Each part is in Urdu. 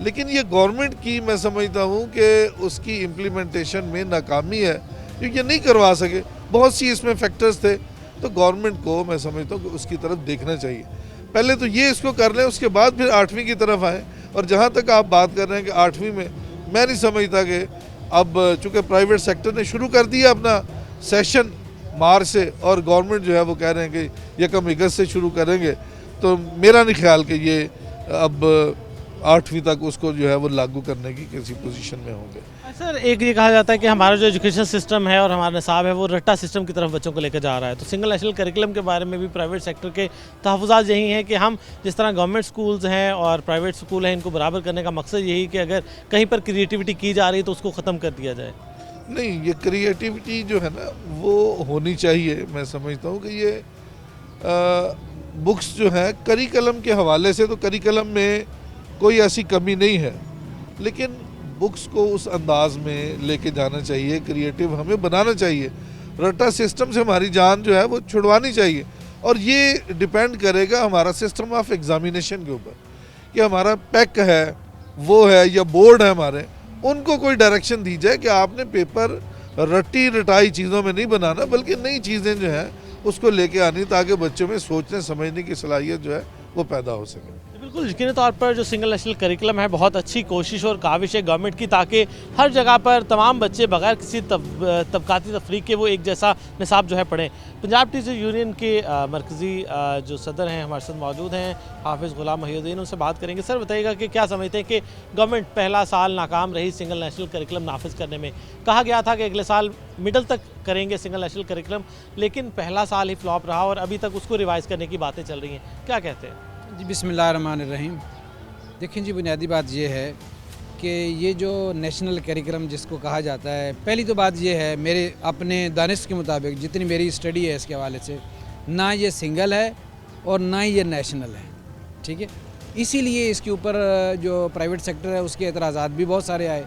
لیکن یہ گورنمنٹ کی میں سمجھتا ہوں کہ اس کی امپلیمنٹیشن میں ناکامی ہے، کیونکہ یہ نہیں کروا سکے، بہت سی اس میں فیکٹرز تھے، تو گورنمنٹ کو میں سمجھتا ہوں کہ اس کی طرف دیکھنا چاہیے. پہلے تو یہ اس کو کر لیں، اس کے بعد پھر 8ویں کی طرف آئیں. اور جہاں تک آپ بات کر رہے ہیں کہ 8ویں میں نہیں سمجھتا کہ اب چونکہ پرائیویٹ سیکٹر نے شروع کر دیا اپنا سیشن مارچ سے، اور گورنمنٹ جو ہے وہ کہہ رہے ہیں کہ 1 اگست سے شروع کریں گے، تو میرا نہیں خیال کہ یہ اب 8ویں تک اس کو جو ہے وہ لاگو کرنے کی کسی پوزیشن میں ہوں گے. سر ایک یہ کہا جاتا ہے کہ ہمارا جو ایجوکیشن سسٹم ہے اور ہمارا نصاب ہے وہ رٹا سسٹم کی طرف بچوں کو لے کر جا رہا ہے، تو سنگل نیشنل کریکلم کے بارے میں بھی پرائیویٹ سیکٹر کے تحفظات یہی ہیں کہ ہم جس طرح گورنمنٹ سکولز ہیں اور پرائیویٹ سکول ہیں ان کو برابر کرنے کا مقصد یہی کہ اگر کہیں پر کریٹیوٹی کی جا رہی ہے تو اس کو ختم کر دیا جائے. نہیں، یہ کریٹیوٹی جو ہے نا وہ ہونی چاہیے. میں سمجھتا ہوں کہ یہ بکس جو ہیں کریکلم کے حوالے سے، تو کریکلم میں کوئی ایسی کمی نہیں ہے، لیکن بکس کو اس انداز میں لے کے جانا چاہیے، کریٹیو ہمیں بنانا چاہیے. رٹا سسٹم سے ہماری جان جو ہے وہ چھڑوانی چاہیے، اور یہ ڈیپینڈ کرے گا ہمارا سسٹم آف ایگزامینیشن کے اوپر کہ ہمارا پیک ہے وہ ہے یا بورڈ ہے ہمارے، ان کو کوئی ڈائریکشن دی جائے کہ آپ نے پیپر رٹی رٹائی چیزوں میں نہیں بنانا، بلکہ نئی چیزیں جو ہیں اس کو لے کے آنی، تاکہ بچوں میں سوچنے سمجھنے کی صلاحیت جو ہے وہ پیدا ہو سکے. بالکل یقینی طور پر جو سنگل نیشنل کریکلم ہے بہت اچھی کوشش اور کاوش ہے گورنمنٹ کی، تاکہ ہر جگہ پر تمام بچے بغیر کسی طبقاتی تفریق کے وہ ایک جیسا نصاب جو ہے پڑھیں. پنجاب ٹیچر یونین کے مرکزی جو صدر ہیں ہمارے ساتھ موجود ہیں حافظ غلام محی الدین، ان سے بات کریں گے. سر بتائیے گا کہ کیا سمجھتے ہیں کہ گورنمنٹ پہلا سال ناکام رہی سنگل نیشنل کریکلم نافذ کرنے میں؟ کہا گیا تھا کہ اگلے سال مڈل تک کریں گے سنگل نیشنل کریکلم، لیکن پہلا سال ہی فلاپ رہا اور ابھی تک اس کو ریوائز کرنے کی باتیں چل رہی ہیں. کیا کہتے ہیں؟ جی بسم اللہ الرحمن الرحیم. دیکھیں جی، بنیادی بات یہ ہے کہ یہ جو نیشنل کریکلم جس کو کہا جاتا ہے، پہلی تو بات یہ ہے میرے اپنے دانش کے مطابق جتنی میری اسٹڈی ہے اس کے حوالے سے، نہ یہ سنگل ہے اور نہ یہ نیشنل ہے. ٹھیک ہے، اسی لیے اس کے اوپر جو پرائیویٹ سیکٹر ہے اس کے اعتراضات بھی بہت سارے آئے.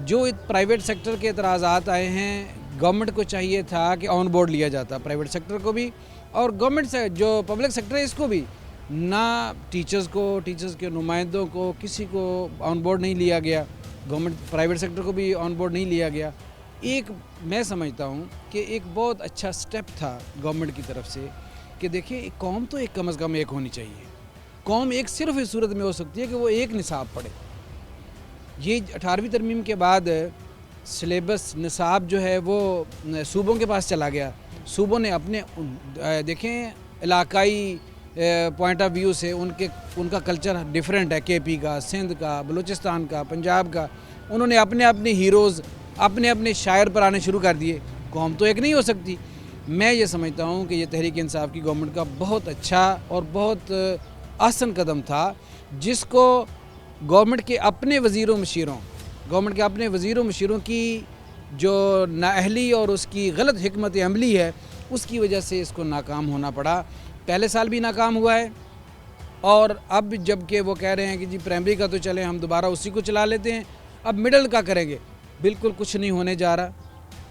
جو پرائیویٹ سیکٹر کے اعتراضات آئے ہیں، گورنمنٹ کو چاہیے تھا کہ آن بورڈ لیا جاتا پرائیویٹ سیکٹر کو بھی، اور گورنمنٹ سے جو پبلک سیکٹر ہے اس کو بھی. نہ ٹیچرز کے نمائندوں کو کسی کو آن بورڈ نہیں لیا گیا، گورنمنٹ پرائیویٹ سیکٹر کو بھی آن بورڈ نہیں لیا گیا. ایک میں سمجھتا ہوں کہ ایک بہت اچھا سٹیپ تھا گورنمنٹ کی طرف سے کہ دیکھیں ایک قوم تو ایک کم از کم ایک ہونی چاہیے. قوم ایک صرف اس صورت میں ہو سکتی ہے کہ وہ ایک نصاب پڑھے. یہ 18ویں ترمیم کے بعد سلیبس نصاب جو ہے وہ صوبوں کے پاس چلا گیا. صوبوں نے اپنے دیکھیں علاقائی پوائنٹ آف ویو سے ان کا کلچر ڈیفرنٹ ہے، کے پی کا، سندھ کا، بلوچستان کا، پنجاب کا. انہوں نے اپنے اپنے ہیروز اپنے شاعر پر آنے شروع کر دیے. قوم تو ایک نہیں ہو سکتی. میں یہ سمجھتا ہوں کہ یہ تحریک انصاف کی گورنمنٹ کا بہت اچھا اور بہت آسن قدم تھا، جس کو گورنمنٹ کے اپنے وزیر و مشیروں کی جو نااہلی اور اس کی غلط حکمت عملی ہے اس کی وجہ سے اس کو ناکام ہونا پڑا. پہلے سال بھی ناکام ہوا ہے، اور اب جب کہ وہ کہہ رہے ہیں کہ جی پرائمری کا تو چلیں ہم دوبارہ اسی کو چلا لیتے ہیں، اب مڈل کا کریں گے. بالکل کچھ نہیں ہونے جا رہا.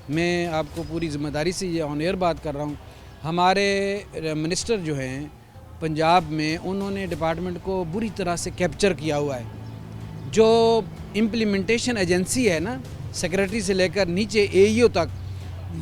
میں آپ کو پوری ذمہ داری سے یہ آن ایئر بات کر رہا ہوں. ہمارے منسٹر جو ہیں پنجاب میں، انہوں نے ڈپارٹمنٹ کو بری طرح سے کیپچر کیا ہوا ہے. جو امپلیمنٹیشن ایجنسی ہے نا، سیکریٹری سے لے کر نیچے اے ای او تک،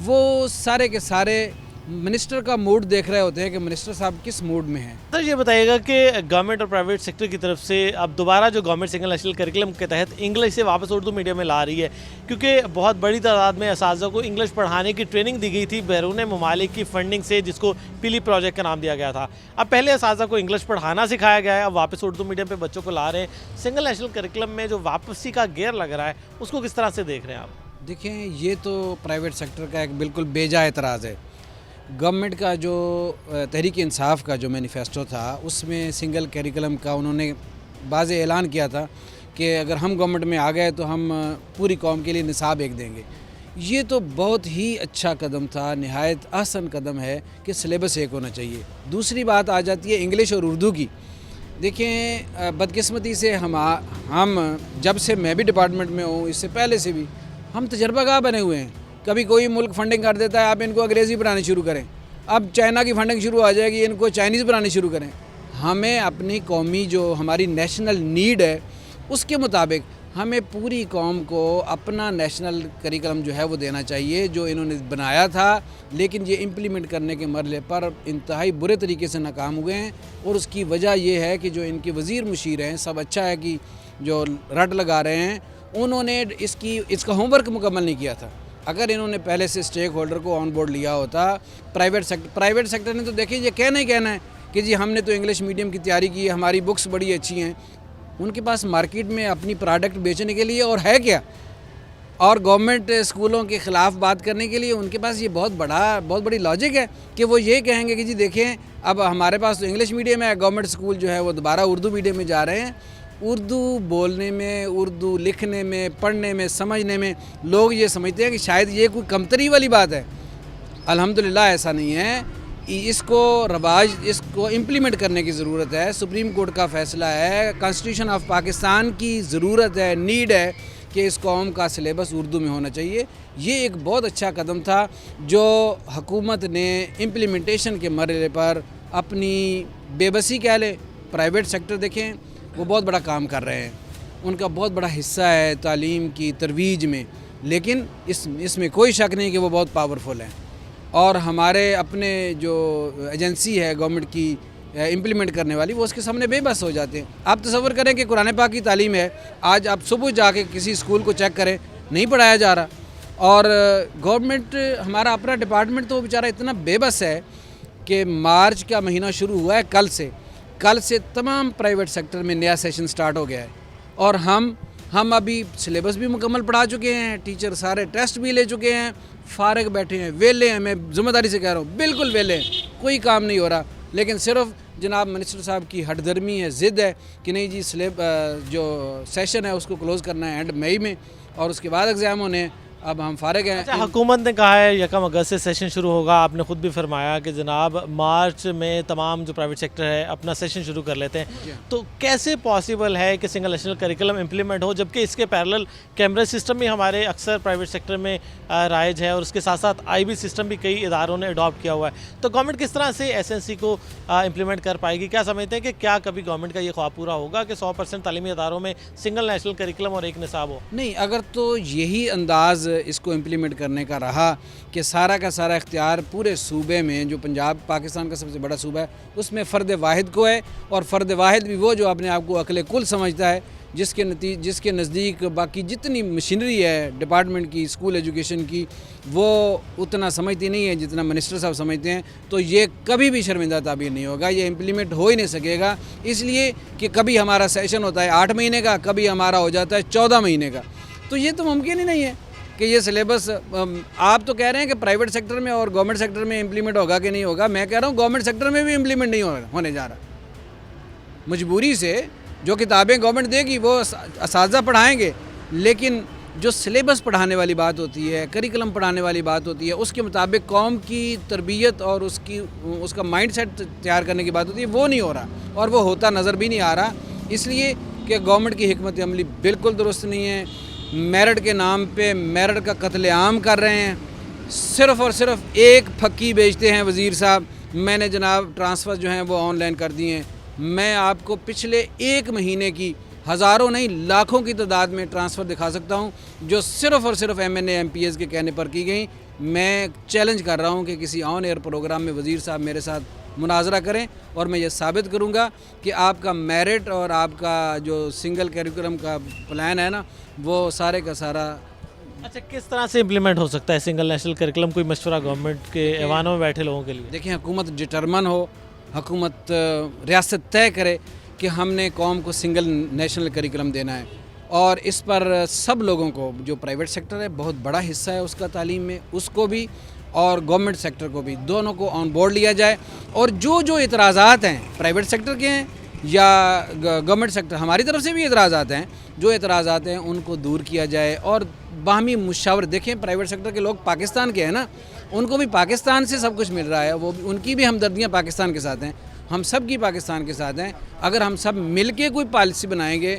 وہ سارے کے سارے منسٹر کا موڈ دیکھ رہے ہوتے ہیں کہ منسٹر صاحب کس موڈ میں ہیں. سر یہ بتائیے گا کہ گورنمنٹ اور پرائیویٹ سیکٹر کی طرف سے اب دوبارہ جو گورنمنٹ سنگل نیشنل کریکلم کے تحت انگلش سے واپس اردو میڈیم میں لا رہی ہے، کیونکہ بہت بڑی تعداد میں اساتذہ کو انگلش پڑھانے کی ٹریننگ دی گئی تھی بیرون ممالک کی فنڈنگ سے، جس کو پیلی پروجیکٹ کا نام دیا گیا تھا. اب پہلے اساتذہ کو انگلش پڑھانا سکھایا گیا ہے، اب واپس اردو میڈیم پہ بچوں کو لا رہے ہیں. سنگل نیشنل کریکلم میں جو واپسی کا گیئر لگ رہا ہے اس کو کس طرح سے دیکھ رہے ہیں آپ؟ دیکھیں، یہ تو پرائیویٹ سیکٹر کا ایک بالکل بے جا اعتراض ہے. گورنمنٹ کا جو تحریک انصاف کا جو مینیفیسٹو تھا اس میں سنگل کیریکلم کا انہوں نے واضح اعلان کیا تھا کہ اگر ہم گورنمنٹ میں آ گئے تو ہم پوری قوم کے لیے نصاب ایک دیں گے. یہ تو بہت ہی اچھا قدم تھا، نہایت احسن قدم ہے کہ سلیبس ایک ہونا چاہیے. دوسری بات آ جاتی ہے انگلش اور اردو کی. دیکھیں، بدقسمتی سے ہم جب سے میں بھی ڈپارٹمنٹ میں ہوں، اس سے پہلے سے بھی ہم تجربہ گاہ بنے ہوئے ہیں. کبھی کوئی ملک فنڈنگ کر دیتا ہے، آپ ان کو انگریزی پڑھانے شروع کریں. اب چائنا کی فنڈنگ شروع آ جائے گی، ان کو چائنیز پڑھانے شروع کریں. ہمیں اپنی قومی جو ہماری نیشنل نیڈ ہے اس کے مطابق ہمیں پوری قوم کو اپنا نیشنل کریکلم جو ہے وہ دینا چاہیے جو انہوں نے بنایا تھا، لیکن یہ امپلیمنٹ کرنے کے مرحلے پر انتہائی برے طریقے سے ناکام ہوئے ہیں، اور اس کی وجہ یہ ہے کہ جو ان کے وزیر مشیر ہیں، سب اچھا ہے کہ جو رٹ لگا رہے ہیں، انہوں نے اس کا ہوم ورک مکمل نہیں کیا تھا۔ اگر انہوں نے پہلے سے سٹیک ہولڈر کو آن بورڈ لیا ہوتا، پرائیویٹ سیکٹر نے تو دیکھیں یہ کہنا ہی کہنا ہے کہ جی ہم نے تو انگلش میڈیم کی تیاری کی ہے، ہماری بکس بڑی اچھی ہیں، ان کے پاس مارکیٹ میں اپنی پروڈکٹ بیچنے کے لیے اور ہے کیا، اور گورنمنٹ اسکولوں کے خلاف بات کرنے کے لیے ان کے پاس یہ بہت بڑی لاجک ہے کہ وہ یہ کہیں گے کہ جی دیکھیں اب ہمارے پاس تو انگلش میڈیم ہے، گورنمنٹ اسکول جو ہے وہ دوبارہ اردو میڈیم میں جا رہے ہیں۔ اردو بولنے میں، اردو لکھنے میں، پڑھنے میں، سمجھنے میں لوگ یہ سمجھتے ہیں کہ شاید یہ کوئی کمتری والی بات ہے۔ الحمدللہ ایسا نہیں ہے، اس کو امپلیمنٹ کرنے کی ضرورت ہے۔ سپریم کورٹ کا فیصلہ ہے، کانسٹیٹیوشن آف پاکستان کی ضرورت ہے، نیڈ ہے کہ اس قوم کا سلیبس اردو میں ہونا چاہیے۔ یہ ایک بہت اچھا قدم تھا جو حکومت نے امپلیمنٹیشن کے مرحلے پر اپنی بے بسی کہہ لے، پرائیویٹ سیکٹر دیکھیں وہ بہت بڑا کام کر رہے ہیں، ان کا بہت بڑا حصہ ہے تعلیم کی ترویج میں، لیکن اس میں کوئی شک نہیں کہ وہ بہت پاورفل ہیں، اور ہمارے اپنے جو ایجنسی ہے گورنمنٹ کی امپلیمنٹ کرنے والی، وہ اس کے سامنے بے بس ہو جاتے ہیں۔ آپ تصور کریں کہ قرآن پاک کی تعلیم ہے، آج آپ صبح جا کے کسی اسکول کو چیک کریں نہیں پڑھایا جا رہا، اور گورنمنٹ ہمارا اپنا ڈپارٹمنٹ تو بیچارہ اتنا بے بس ہے کہ مارچ کا مہینہ شروع ہوا ہے کل سے تمام پرائیویٹ سیکٹر میں نیا سیشن سٹارٹ ہو گیا ہے، اور ہم ابھی سلیبس بھی مکمل پڑھا چکے ہیں، ٹیچر سارے ٹیسٹ بھی لے چکے ہیں، فارغ بیٹھے ہیں، ویلے ہیں، میں ذمہ داری سے کہہ رہا ہوں بالکل ویلے ہیں، کوئی کام نہیں ہو رہا، لیکن صرف جناب منسٹر صاحب کی ہٹ درمی ہے، ضد ہے کہ نہیں جی جو سیشن ہے اس کو کلوز کرنا ہے اینڈ مئی میں، اور اس کے بعد ایگزام ہونے ہیں، اب ہم فارغ ہیں۔ اچھا، حکومت نے کہا ہے 1 اگست سے سیشن شروع ہوگا، آپ نے خود بھی فرمایا کہ جناب مارچ میں تمام جو پرائیویٹ سیکٹر ہے اپنا سیشن شروع کر لیتے ہیں، تو کیسے پاسبل ہے کہ سنگل نیشنل کریکلم امپلیمنٹ ہو جبکہ اس کے پیرلل کیمرہ سسٹم بھی ہمارے اکثر پرائیویٹ سیکٹر میں رائج ہے، اور اس کے ساتھ ساتھ IB سسٹم بھی کئی اداروں نے اڈاپٹ کیا ہوا ہے، تو گورنمنٹ کس طرح سے SNC کو امپلیمنٹ کر پائے گی؟ کیا سمجھتے ہیں کہ کیا کبھی گورنمنٹ کا یہ خواب پورا ہوگا کہ 100% تعلیمی اداروں میں سنگل نیشنل کریکلم اور ایک نصاب ہو؟ نہیں، اگر تو یہی انداز اس کو امپلیمنٹ کرنے کا رہا کہ سارا کا سارا اختیار پورے صوبے میں، جو پنجاب پاکستان کا سب سے بڑا صوبہ ہے، اس میں فرد واحد کو ہے، اور فرد واحد بھی وہ جو اپنے آپ کو عقل کل سمجھتا ہے، جس کے نزدیک باقی جتنی مشینری ہے ڈپارٹمنٹ کی، اسکول ایجوکیشن کی، وہ اتنا سمجھتی نہیں ہے جتنا منسٹر صاحب سمجھتے ہیں، تو یہ کبھی بھی شرمندہ تعبیر نہیں ہوگا، یہ امپلیمنٹ ہو ہی نہیں سکے گا، اس لیے کہ کبھی ہمارا سیشن ہوتا ہے 8 مہینے کا، کبھی ہمارا ہو جاتا ہے 14 مہینے کا، تو یہ تو ممکن ہی نہیں ہے کہ یہ سلیبس، آپ تو کہہ رہے ہیں کہ پرائیویٹ سیکٹر میں اور گورنمنٹ سیکٹر میں امپلیمنٹ ہوگا کہ نہیں ہوگا، میں کہہ رہا ہوں گورنمنٹ سیکٹر میں بھی امپلیمنٹ نہیں ہونے جا رہا، مجبوری سے جو کتابیں گورنمنٹ دے گی وہ اساتذہ پڑھائیں گے، لیکن جو سلیبس پڑھانے والی بات ہوتی ہے، کریکلم پڑھانے والی بات ہوتی ہے، اس کے مطابق قوم کی تربیت اور اس کا مائنڈ سیٹ تیار کرنے کی بات ہوتی ہے، وہ نہیں ہو رہا، اور وہ ہوتا نظر بھی نہیں آ رہا، اس لیے کہ گورنمنٹ کی حکمت عملی بالکل درست نہیں ہے، میرٹ کے نام پہ میرٹ کا قتل عام کر رہے ہیں، صرف اور صرف ایک پھکی بیچتے ہیں وزیر صاحب، میں نے جناب ٹرانسفر جو ہیں وہ آن لائن کر دیے ہیں، میں آپ کو پچھلے 1 مہینے کی ہزاروں نہیں لاکھوں کی تعداد میں ٹرانسفر دکھا سکتا ہوں جو صرف اور صرف MNA MPs کے کہنے پر کی گئیں۔ میں چیلنج کر رہا ہوں کہ کسی آن ایئر پروگرام میں وزیر صاحب میرے ساتھ مناظرہ کریں اور میں یہ ثابت کروں گا کہ آپ کا میرٹ اور آپ کا جو سنگل کیریکولم کا پلان ہے نا وہ سارے کا سارا۔ اچھا، کس طرح سے امپلیمنٹ ہو سکتا ہے سنگل نیشنل کریکلم؟ کوئی مشورہ گورنمنٹ کے ایوانوں میں بیٹھے لوگوں کے لیے؟ دیکھیں، حکومت ڈٹرمن ہو، حکومت ریاست طے کرے کہ ہم نے قوم کو سنگل نیشنل کریکولم دینا ہے، اور اس پر سب لوگوں کو، جو پرائیویٹ سیکٹر ہے بہت بڑا حصہ ہے اس کا تعلیم میں، اس کو بھی اور گورنمنٹ سیکٹر کو بھی، دونوں کو آن بورڈ لیا جائے، اور جو اعتراضات ہیں پرائیویٹ سیکٹر کے ہیں یا گورنمنٹ سیکٹر، ہماری طرف سے بھی اعتراضات ہیں، جو اعتراضات ہیں ان کو دور کیا جائے اور باہمی مشاورت۔ دیکھیں، پرائیویٹ سیکٹر کے لوگ پاکستان کے ہیں نا، ان کو بھی پاکستان سے سب کچھ مل رہا ہے، وہ ان کی بھی ہمدردیاں پاکستان کے ساتھ ہیں، ہم سب کی پاکستان کے ساتھ ہیں۔ اگر ہم سب مل کے کوئی پالیسی بنائیں گے،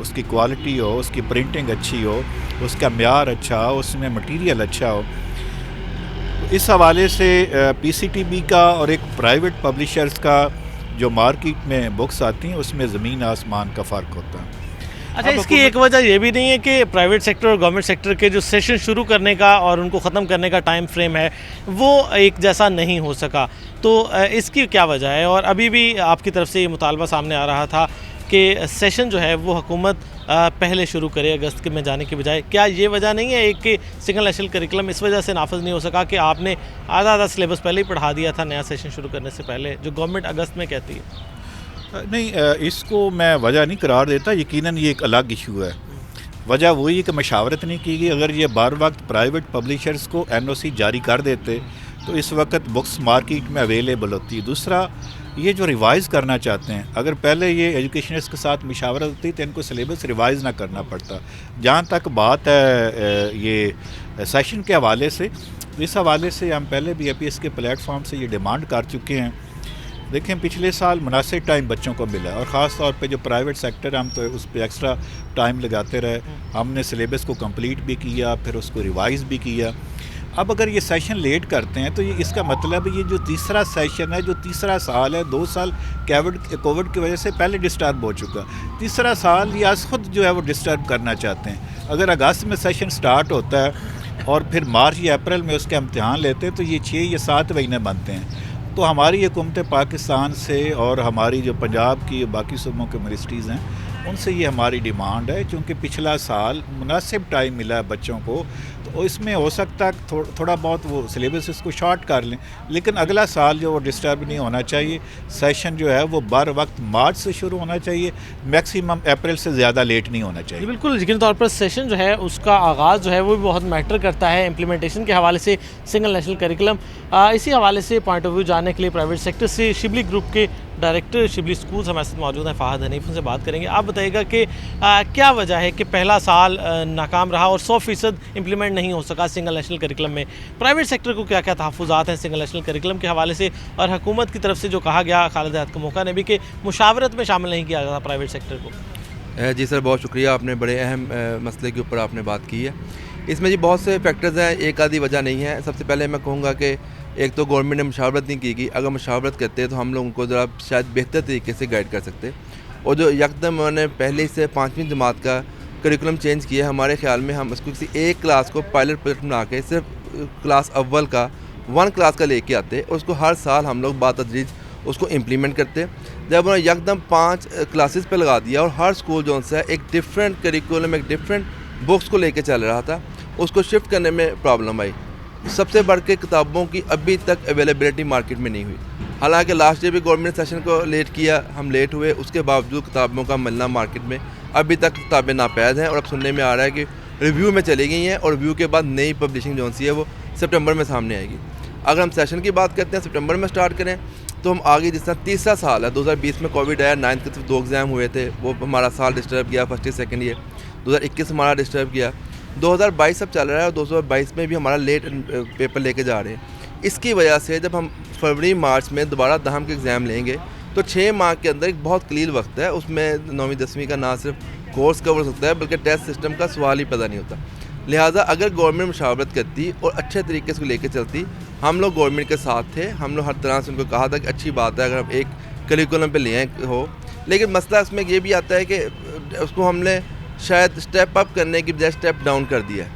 اس کی کوالٹی ہو, اس کی پرنٹنگ اچھی ہو, اس کا معیار اچھا ہو, اس میں مٹیریل اچھا ہو. اس حوالے سے پی سی ٹی بی کا اور ایک پرائیویٹ پبلیشرز کا جو مارکیٹ میں بکس آتی ہیں اس میں زمین آسمان کا فرق ہوتا ہے. اچھا, اس کی ایک وجہ یہ بھی نہیں ہے کہ پرائیویٹ سیکٹر اور گورنمنٹ سیکٹر کے جو سیشن شروع کرنے کا اور ان کو ختم کرنے کا ٹائم فریم ہے وہ ایک جیسا نہیں ہو سکا, تو اس کی کیا وجہ ہے؟ اور ابھی بھی آپ کی طرف سے یہ مطالبہ سامنے آ رہا تھا کہ سیشن جو ہے وہ حکومت پہلے شروع کرے اگست کے میں جانے کے بجائے. کیا یہ وجہ نہیں ہے ایک کہ سنگل نیشنل کریکلم اس وجہ سے نافذ نہیں ہو سکا کہ آپ نے آدھا سلیبس پہلے ہی پڑھا دیا تھا نیا سیشن شروع کرنے سے پہلے, جو گورنمنٹ اگست میں کہتی ہے؟ نہیں, اس کو میں وجہ نہیں قرار دیتا. یقیناً یہ ایک الگ ایشو ہے. وجہ وہی ہے کہ مشاورت نہیں کی گئی. اگر یہ بار وقت پرائیویٹ پبلیشرز کو این او سی جاری کر دیتے تو اس وقت بکس مارکیٹ میں اویلیبل ہوتی. دوسرا, یہ جو ریوائز کرنا چاہتے ہیں, اگر پہلے یہ ایجوکیشنسٹ کے ساتھ مشاورت ہوتی تو ان کو سلیبس ریوائز نہ کرنا پڑتا. جہاں تک بات ہے یہ سیشن کے حوالے سے, اس حوالے سے ہم پہلے بھی اے پی ایس کے پلیٹ فارم سے یہ ڈیمانڈ کر چکے ہیں. دیکھیں, پچھلے سال مناسب ٹائم بچوں کو ملا, اور خاص طور پہ جو پرائیویٹ سیکٹر ہم تو اس پہ ایکسٹرا ٹائم لگاتے رہے. ہم نے سلیبس کو کمپلیٹ بھی کیا, پھر اس کو ریوائز بھی کیا. اب اگر یہ سیشن لیٹ کرتے ہیں تو یہ اس کا مطلب یہ جو تیسرا سیشن ہے, جو تیسرا سال ہے, 2 سال کووڈ کی وجہ سے پہلے ڈسٹرب ہو چکا, تیسرا سال یہ از خود جو ہے وہ ڈسٹرب کرنا چاہتے ہیں. اگر اگست میں سیشن سٹارٹ ہوتا ہے اور پھر مارچ یا اپریل میں اس کے امتحان لیتے ہیں تو یہ 6 یا 7 مہینے بنتے ہیں. تو ہماری حکومت پاکستان سے اور ہماری جو پنجاب کی باقی صوبوں کے منسٹریز ہیں ان سے یہ ہماری ڈیمانڈ ہے, چونکہ پچھلا سال مناسب ٹائم ملا ہے بچوں کو, تو اس میں ہو سکتا ہے تھوڑا بہت وہ سلیبس اس کو شارٹ کر لیں, لیکن اگلا سال جو وہ ڈسٹرب نہیں ہونا چاہیے. سیشن جو ہے وہ بر وقت مارچ سے شروع ہونا چاہیے, میکسیمم اپریل سے زیادہ لیٹ نہیں ہونا چاہیے. بالکل, یقینی طور پر سیشن جو ہے اس کا آغاز جو ہے وہ بھی بہت میٹر کرتا ہے امپلیمنٹیشن کے حوالے سے سنگل نیشنل کریکلم. اسی حوالے سے پوائنٹ آف ویو جاننے کے لیے پرائیویٹ سیکٹر سے شبلی گروپ کے ڈائریکٹر شبلی سکولز ہمارے ساتھ موجود ہیں, فہد حنیف, ان سے بات کریں گے. آپ بتائیے گا کہ کیا وجہ ہے کہ پہلا سال ناکام رہا اور 100% امپلیمنٹ نہیں ہو سکا سنگل نیشنل کریکلم میں؟ پرائیویٹ سیکٹر کو کیا کیا تحفظات ہیں سنگل نیشنل کریکلم کے حوالے سے, اور حکومت کی طرف سے جو کہا گیا خالد حیات کا موقع نے بھی کہ مشاورت میں شامل نہیں کیا گیا پرائیویٹ سیکٹر کو؟ جی سر, بہت شکریہ, آپ نے بڑے اہم مسئلے کے اوپر آپ نے بات کی ہے. اس میں جی بہت سے فیکٹرز ہیں, ایک آدھی وجہ نہیں ہے. سب سے پہلے میں کہوں گا کہ ایک تو گورنمنٹ نے مشاورت نہیں کی گئی. اگر مشاورت کرتے تو ہم لوگوں کو ذرا شاید بہتر طریقے سے گائیڈ کر سکتے. اور جو یکدم انہوں نے پہلے سے 5ویں جماعت کا کریکولم چینج کیا, ہمارے خیال میں ہم اس کو کسی ایک کلاس کو پائلٹ پروجیکٹ بنا کے صرف کلاس اول کا 1 کلاس کا لے کے آتے, اور اس کو ہر سال ہم لوگ بتدریج اس کو امپلیمنٹ کرتے. جب انہوں نے یکدم 5 کلاسز پہ لگا دیا اور ہر اسکول جو ہے ایک ڈفرینٹ کریکولم, ایک ڈفرینٹ بکس کو لے کے چل رہا تھا, اس کو شفٹ کرنے میں پرابلم آئی. سب سے بڑھ کے کتابوں کی ابھی تک اویلیبلٹی مارکیٹ میں نہیں ہوئی. حالانکہ لاسٹ ایئر بھی گورنمنٹ سیشن کو لیٹ کیا, ہم لیٹ ہوئے, اس کے باوجود کتابوں کا ملنا مارکیٹ میں ابھی تک کتابیں ناپید ہیں. اور اب سننے میں آ رہا ہے کہ ریویو میں چلی گئی ہیں, اور ریویو کے بعد نئی پبلشنگ جو سی ہے وہ سپٹمبر میں سامنے آئے گی. اگر ہم سیشن کی بات کرتے ہیں سپٹمبر میں سٹارٹ کریں تو ہم آگے جس طرح تیسرا سال ہے, 2020 میں کووڈ آیا, 9th کے صرف 2 ایگزام ہوئے تھے, وہ ہمارا سال ڈسٹرب کیا, فرسٹ ایئر سیکنڈ ایئر. 2021 ہمارا ڈسٹرب کیا. 2022 اب چل رہا ہے, اور 2022 میں بھی ہمارا لیٹ پیپر لے کے جا رہے ہیں. اس کی وجہ سے جب ہم فروری مارچ میں دوبارہ دہم کے ایگزام لیں گے تو 6 ماہ کے اندر ایک بہت قلیل وقت ہے. اس میں 9ویں 10ویں کا نہ صرف کورس کور ہو سکتا ہے بلکہ ٹیسٹ سسٹم کا سوال ہی پیدا نہیں ہوتا. لہٰذا اگر گورنمنٹ مشاورت کرتی اور اچھے طریقے سے لے کے چلتی, ہم لوگ گورنمنٹ کے ساتھ تھے, ہم لوگ ہر طرح سے ان کو کہا تھا کہ اچھی بات ہے اگر ہم ایک کریکولم پہ لے ہو. لیکن مسئلہ اس میں یہ بھی آتا ہے کہ اس کو ہم نے شاید اسٹیپ اپ کرنے کی بجائے اسٹیپ ڈاؤن کر دیا ہے.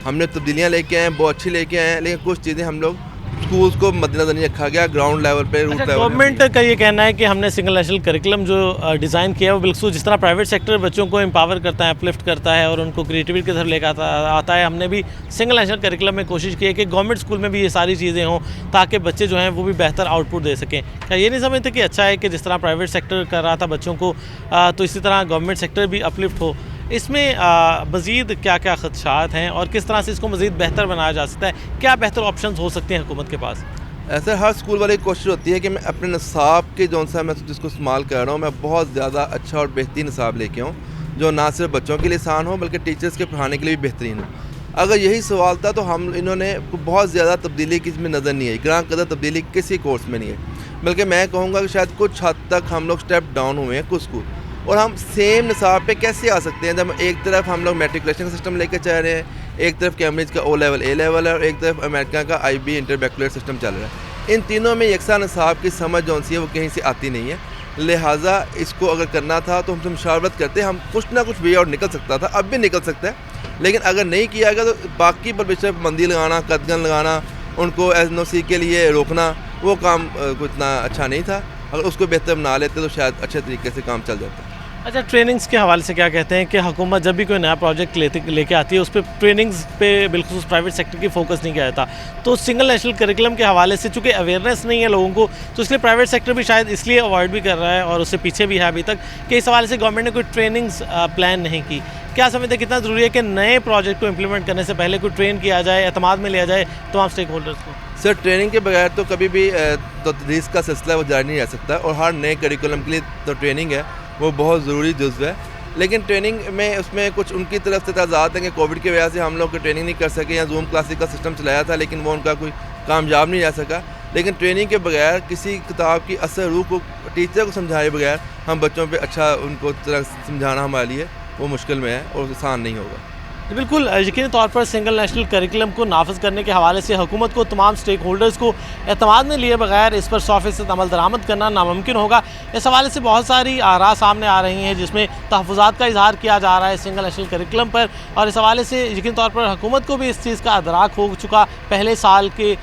ہم نے تبدیلیاں لے کے آئے ہیں, بہت اچھی لے کے آئے ہیں, لیکن کچھ چیزیں ہم لوگ اسکولس کو مد نظر نہیں رکھا گیا, گراؤنڈ لیول پہ, روٹ لیول. گورنمنٹ کا یہ کہنا ہے کہ ہم نے سنگل نیشنل کریکلم جو ڈیزائن کیا ہے وہ بالکل جس طرح پرائیویٹ سیکٹر بچوں کو امپاور کرتا ہے, اپلفٹ کرتا ہے اور ان کو کریٹیوٹی کی طرف لے کے آتا ہے, ہم نے بھی سنگل نیشنل کریکلم میں کوشش کی ہے کہ گورنمنٹ اسکول میں بھی یہ ساری چیزیں ہوں تاکہ بچے جو ہیں وہ بھی بہتر آؤٹ پٹ دے سکیں. کیا یہ نہیں سمجھتے کہ اچھا ہے کہ جس طرح پرائیویٹ سیکٹر کر رہا تھا بچوں کو تو اسی طرح گورنمنٹ سیکٹر بھی اپلفٹ ہو؟ اس میں مزید کیا کیا خدشات ہیں اور کس طرح سے اس کو مزید بہتر بنایا جا سکتا ہے؟ کیا بہتر آپشنز ہو سکتے ہیں حکومت کے پاس؟ ایسے ہر اسکول والے کی کوشش ہوتی ہے کہ میں اپنے نصاب کے جو سا میں جس کو استعمال کر رہا ہوں میں بہت زیادہ اچھا اور بہترین نصاب لے کے آؤں جو نہ صرف بچوں کے لیے آسان ہو بلکہ ٹیچرز کے پڑھانے کے لیے بھی بہترین ہو. اگر یہی سوال تھا تو انہوں نے بہت زیادہ تبدیلی کس میں نظر نہیں آئی, گراں قدر تبدیلی کسی کورس میں نہیں ہے, بلکہ میں کہوں گا کہ شاید کچھ حد تک ہم لوگ اسٹیپ ڈاؤن ہوئے ہیں کچھ اسکول. اور ہم سیم نصاب پہ کیسے آ سکتے ہیں جب ایک طرف ہم لوگ میٹریکولیشن کا سسٹم لے کے چل رہے ہیں, ایک طرف کیمبرج کا او لیول اے لیول ہے, اور ایک طرف امریکہ کا آئی بی انٹر بیکولر سسٹم چل رہا ہے. ان تینوں میں یکساں نصاب کی سمجھ جو سی ہے وہ کہیں سے آتی نہیں ہے. لہٰذا اس کو اگر کرنا تھا تو ہم سے مشاورت کرتے, ہم کچھ نہ کچھ وے آؤٹ نکل سکتا تھا, اب بھی نکل سکتا ہے. لیکن اگر نہیں کیا گیا تو باقی پبلشر پابندی لگانا, قدغن لگانا, ان کو ایس این او سی کے لیے روکنا, وہ کام اتنا اچھا نہیں تھا. اگر اس کو بہتر بنا لیتے تو شاید اچھے طریقے سے کام چل جاتا. اچھا, ٹریننگز کے حوالے سے کیا کہتے ہیں کہ حکومت جب بھی کوئی نیا پروجیکٹ لے کے آتی ہے اس پہ ٹریننگز پہ بالخصوص پرائیویٹ سیکٹر کی فوکس نہیں کیا جاتا, تو سنگل نیشنل کریکلم کے حوالے سے چونکہ اویئرنیس نہیں ہے لوگوں کو, تو اس لیے پرائیویٹ سیکٹر بھی شاید اس لیے اوائڈ بھی کر رہا ہے اور اس سے پیچھے بھی ہے ابھی تک کہ اس حوالے سے گورنمنٹ نے کوئی ٹریننگز پلان نہیں کی. کیا سمجھتے ہیں کتنا ضروری ہے کہ نئے پروجیکٹ کو امپلیمنٹ کرنے سے پہلے کوئی ٹرین کیا جائے, اعتماد میں لیا جائے تمام اسٹیک ہولڈرس کو؟ سر, ٹریننگ کے بغیر تو کبھی بھی تدریس کا سلسلہ وہ جاری نہیں رہ سکتا, اور ہر نئے کریکولم کے لیے تو ٹریننگ ہے وہ بہت ضروری جزو ہے. لیکن ٹریننگ میں اس میں کچھ ان کی طرف سے تضاد ہیں کہ کووڈ کی وجہ سے ہم لوگ ٹریننگ نہیں کر سکے, یا زوم کلاسز کا سسٹم چلایا تھا لیکن وہ ان کا کوئی کامیاب نہیں رہ سکا. لیکن ٹریننگ کے بغیر کسی کتاب کی اثر روح کو ٹیچر کو سمجھائے بغیر ہم بچوں پہ اچھا ان کو طرح سمجھانا ہمارے لیے وہ مشکل میں ہے اور آسان نہیں ہوگا. بالکل یقینی طور پر سنگل نیشنل کریکلم کو نافذ کرنے کے حوالے سے حکومت کو تمام اسٹیک ہولڈرز کو اعتماد میں لیے بغیر اس پر 100% عمل درآمد کرنا ناممکن ہوگا. اس حوالے سے بہت ساری آراء سامنے آ رہی ہیں جس میں تحفظات کا اظہار کیا جا رہا ہے سنگل نیشنل کریکلم پر, اور اس حوالے سے یقینی طور پر حکومت کو بھی اس چیز کا ادراک ہو چکا پہلے سال کے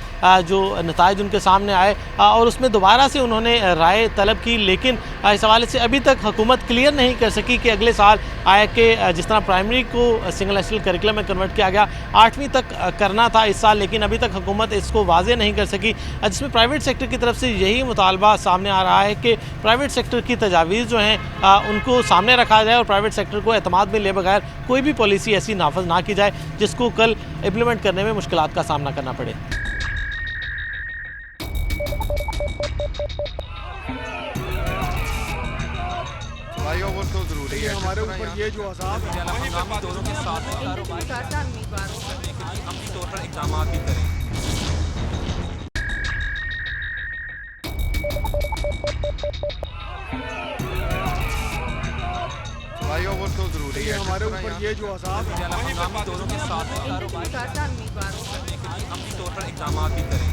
جو نتائج ان کے سامنے آئے, اور اس میں دوبارہ سے انہوں نے رائے طلب کی. لیکن اس حوالے سے ابھی تک حکومت کلیئر نہیں کر سکی کہ اگلے سال آیا کہ جس طرح پرائمری کو سنگل نیشنل کریکلم میں کنورٹ کیا گیا 8ویں تک کرنا تھا اس سال, لیکن ابھی تک حکومت اس کو واضح نہیں کر سکی, جس میں پرائیویٹ سیکٹر کی طرف سے یہی مطالبہ سامنے آ رہا ہے کہ پرائیویٹ سیکٹر کی تجاویز جو ہیں ان کو سامنے رکھا جائے اور پرائیویٹ سیکٹر کو اعتماد میں لے بغیر کوئی بھی پالیسی ایسی نافذ نہ کی جائے جس کو کل امپلیمنٹ کرنے میں مشکلات کا سامنا کرنا پڑے. فلائی اوور تو ضروری ہے ہمارے اوپر, یہ جو ہم دونوں کے ساتھ عملی طور پر اقدامات بھی کریں. فلائی اوور تو ضروری ہے ہمارے اوپر, یہ جو ہم دونوں کے ساتھ عملی طور پر اقدامات بھی کریں.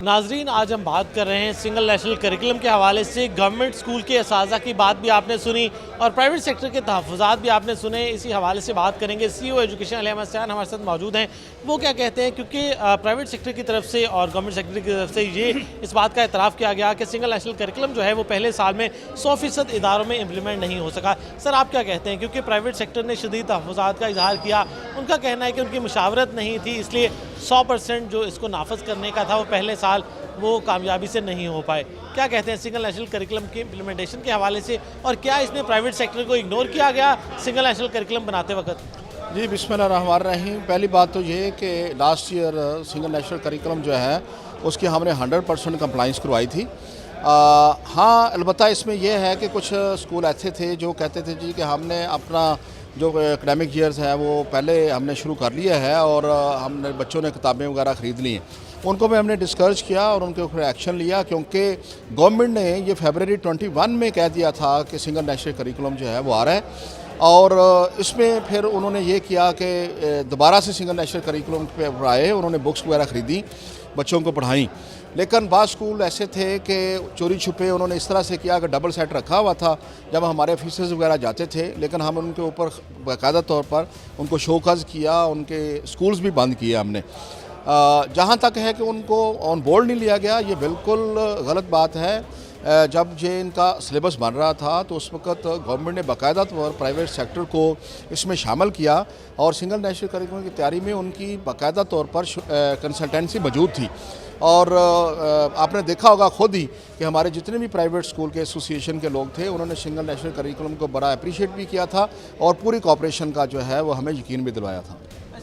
ناظرین, آج ہم بات کر رہے ہیں سنگل نیشنل کریکلم کے حوالے سے. گورنمنٹ اسکول کے اساتذہ کی بات بھی آپ نے سنی اور پرائیویٹ سیکٹر کے تحفظات بھی آپ نے سنے. اسی حوالے سے بات کریں گے سی او ایجوکیشن علی احمد سیان ہمارے ساتھ موجود ہیں. وہ کیا کہتے ہیں, کیونکہ پرائیویٹ سیکٹر کی طرف سے اور گورنمنٹ سیکٹر کی طرف سے یہ اس بات کا اعتراف کیا گیا کہ سنگل نیشنل کریکلم جو ہے وہ پہلے سال میں 100% اداروں میں امپلیمنٹ نہیں ہو سکا. سر, آپ کیا کہتے ہیں, کیونکہ پرائیویٹ سیکٹر نے شدید تحفظات کا اظہار کیا, ان کا کہنا ہے کہ ان کی مشاورت نہیں تھی اس لیے 100% جو اس کو نافذ کرنے کا تھا وہ پہلے سال وہ کامیابی سے نہیں ہو پائے. کیا کہتے ہیں سنگل نیشنل کریکلم کی امپلیمنٹیشن کے حوالے سے, اور کیا اس میں پرائیویٹ سیکٹر کو اگنور کیا گیا سنگل نیشنل کریکلم بناتے وقت؟ جی, بسم اللہ الرحمن الرحیم. پہلی بات تو یہ کہ last year single national curriculum جو ہے اس کی ہم نے 100% کمپلائنس کروائی تھی. ہاں, البتہ اس میں یہ ہے کہ کچھ اسکول ایسے تھے جو کہتے تھے جی کہ ہم نے اپنا جو اکیڈمک ایئرز ہے وہ پہلے ہم نے شروع کر لیا ہے اور ہم نے بچوں نے کتابیں وغیرہ خرید لی ہیں. ان کو بھی ہم نے ڈسکرج کیا اور ان کے اوپر ایکشن لیا, کیونکہ گورنمنٹ نے یہ فیبرری 21 میں کہہ دیا تھا کہ سنگل نیشنل کریکولم جو ہے وہ آ رہا ہے, اور اس میں پھر انہوں نے یہ کیا کہ دوبارہ سے سنگل نیشنل کریکولم پہ آئے, انہوں نے بکس وغیرہ خریدی, بچوں کو پڑھائیں. لیکن بعض اسکول ایسے تھے کہ چوری چھپے انہوں نے اس طرح سے کیا کہ ڈبل سیٹ رکھا ہوا تھا جب ہمارے آفیسرز وغیرہ جاتے تھے, لیکن ہم ان کے اوپر باقاعدہ طور پر ان کو شوکاز کیا, ان کے اسکولز بھی بند کیے ہم نے. جہاں تک ہے کہ ان کو آن بورڈ نہیں لیا گیا, یہ بالکل غلط بات ہے. جب یہ ان کا سلیبس بن رہا تھا تو اس وقت گورنمنٹ نے باقاعدہ طور پر پرائیویٹ سیکٹر کو اس میں شامل کیا, اور سنگل نیشنل کریکولم کی تیاری میں ان کی باقاعدہ طور پر کنسلٹنسی موجود تھی. اور آپ نے دیکھا ہوگا خود ہی کہ ہمارے جتنے بھی پرائیویٹ اسکول کے ایسوسیشن کے لوگ تھے انہوں نے سنگل نیشنل کریکولم کو بڑا اپریشیٹ بھی کیا تھا اور پوری کوآپریشن کا جو ہے وہ ہمیں یقین بھی دلوایا تھا.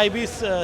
IB